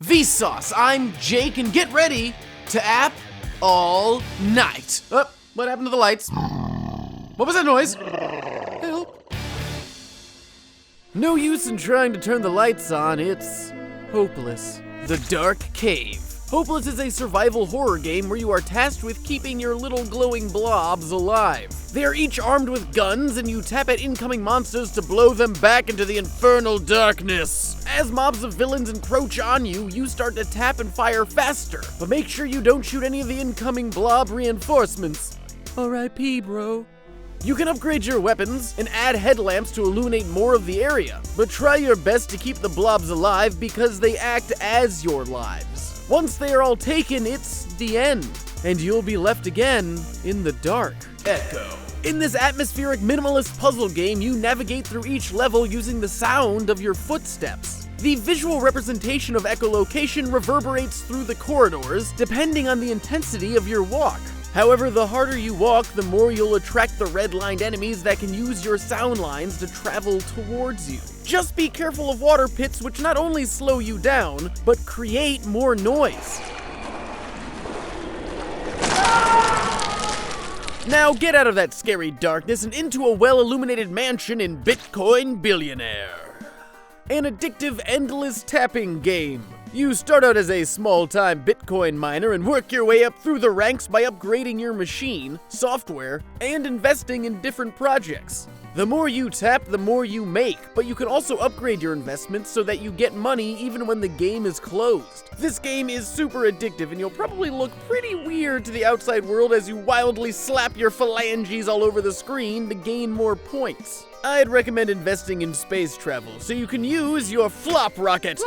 Vsauce, I'm Jake, and get ready to app all night. Oh, what happened to the lights? What was that noise? Help. No use in trying to turn the lights on, it's hopeless. The Dark Cave. Hopeless is a survival horror game where you are tasked with keeping your little glowing blobs alive. They are each armed with guns, and you tap at incoming monsters to blow them back into the infernal darkness. As mobs of villains encroach on you, you start to tap and fire faster, but make sure you don't shoot any of the incoming blob reinforcements. R.I.P. bro. You can upgrade your weapons and add headlamps to illuminate more of the area, but try your best to keep the blobs alive because they act as your lives. Once they are all taken, it's the end, and you'll be left again in the dark. Echo. In this atmospheric minimalist puzzle game, you navigate through each level using the sound of your footsteps. The visual representation of echolocation reverberates through the corridors, depending on the intensity of your walk. However, the harder you walk, the more you'll attract the red-lined enemies that can use your sound lines to travel towards you. Just be careful of water pits, which not only slow you down, but create more noise. Now get out of that scary darkness and into a well-illuminated mansion in Bitcoin Billionaire. An addictive, endless tapping game. You start out as a small-time Bitcoin miner and work your way up through the ranks by upgrading your machine, software, and investing in different projects. The more you tap, the more you make, but you can also upgrade your investments so that you get money even when the game is closed. This game is super addictive, and you'll probably look pretty weird to the outside world as you wildly slap your phalanges all over the screen to gain more points. I'd recommend investing in space travel so you can use your flop rocket.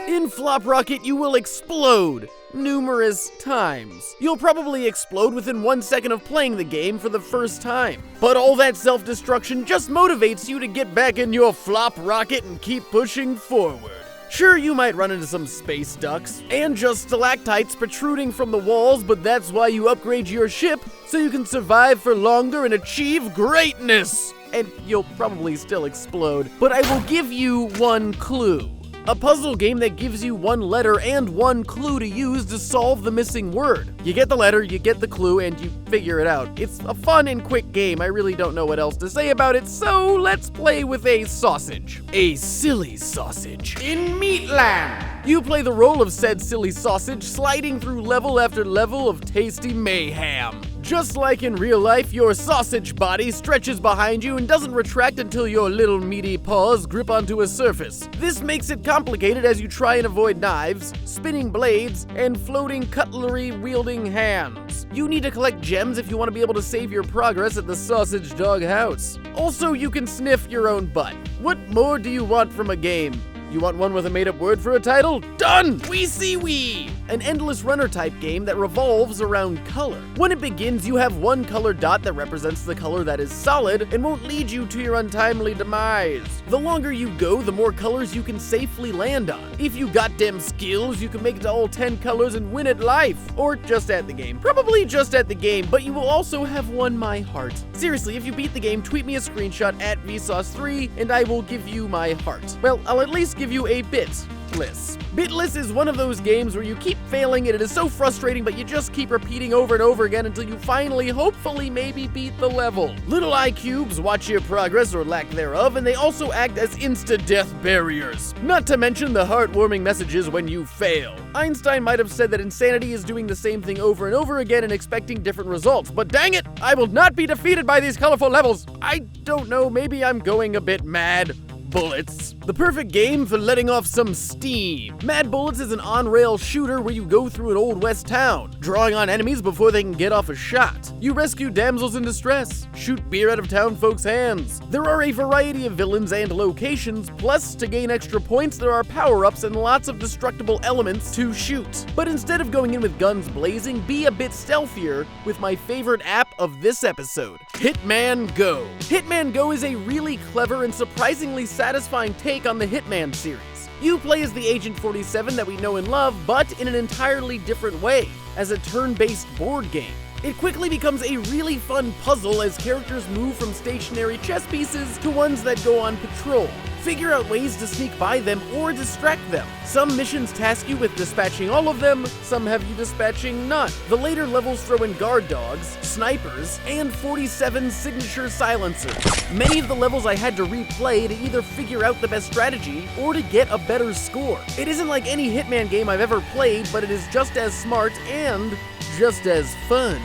In Flop Rocket, you will explode numerous times. You'll probably explode within 1 second of playing the game for the first time. But all that self-destruction just motivates you to get back in your Flop Rocket and keep pushing forward. Sure, you might run into some space ducks and just stalactites protruding from the walls, but that's why you upgrade your ship so you can survive for longer and achieve greatness. And you'll probably still explode, but I will give you one clue. A puzzle game that gives you one letter and one clue to use to solve the missing word. You get the letter, you get the clue, and you figure it out. It's a fun and quick game. I really don't know what else to say about it, so let's play with a sausage. A silly sausage. In Meatland, you play the role of said silly sausage, sliding through level after level of tasty mayhem. Just like in real life, your sausage body stretches behind you and doesn't retract until your little meaty paws grip onto a surface. This makes it complicated as you try and avoid knives, spinning blades, and floating cutlery-wielding hands. You need to collect gems if you want to be able to save your progress at the Sausage Dog House. Also, you can sniff your own butt. What more do you want from a game? You want one with a made-up word for a title? Done! Weseewe! An endless runner type game that revolves around color. When it begins, you have one color dot that represents the color that is solid and won't lead you to your untimely demise. The longer you go, the more colors you can safely land on. If you got them skills, you can make it to all 10 colors and win at life. Or just at the game. Probably just at the game, but you will also have won my heart. Seriously, if you beat the game, tweet me a screenshot at Vsauce3 and I will give you my heart. Well, I'll at least give you a Bitless. Bitless is one of those games where you keep failing and it is so frustrating, but you just keep repeating over and over again until you finally, hopefully, maybe beat the level. Little eye cubes watch your progress or lack thereof, and they also act as insta-death barriers. Not to mention the heartwarming messages when you fail. Einstein might have said that insanity is doing the same thing over and over again and expecting different results, but dang it, I will not be defeated by these colorful levels. I don't know, maybe I'm going a bit mad. Bullets. The perfect game for letting off some steam. Mad Bullets is an on-rail shooter where you go through an old west town, drawing on enemies before they can get off a shot. You rescue damsels in distress, shoot beer out of town folks' hands. There are a variety of villains and locations, plus to gain extra points there are power-ups and lots of destructible elements to shoot. But instead of going in with guns blazing, be a bit stealthier with my favorite app of this episode, Hitman GO. Hitman GO is a really clever and surprisingly satisfying take on the Hitman series. You play as the Agent 47 that we know and love, but in an entirely different way, as a turn-based board game. It quickly becomes a really fun puzzle as characters move from stationary chess pieces to ones that go on patrol, Figure out ways to sneak by them or distract them. Some missions task you with dispatching all of them, some have you dispatching none. The later levels throw in guard dogs, snipers, and 47 signature silencers. Many of the levels I had to replay to either figure out the best strategy or to get a better score. It isn't like any Hitman game I've ever played, but it is just as smart and just as fun.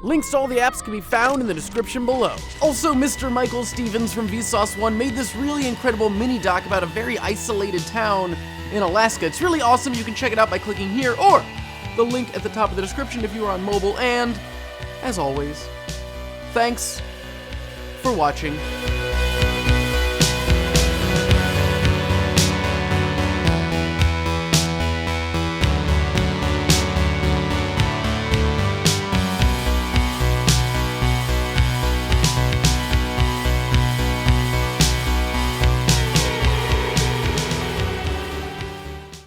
Links to all the apps can be found in the description below. Also, Mr. Michael Stevens from Vsauce 1 made this really incredible mini-doc about a very isolated town in Alaska. It's really awesome. You can check it out by clicking here or the link at the top of the description if you are on mobile. And, as always, thanks for watching.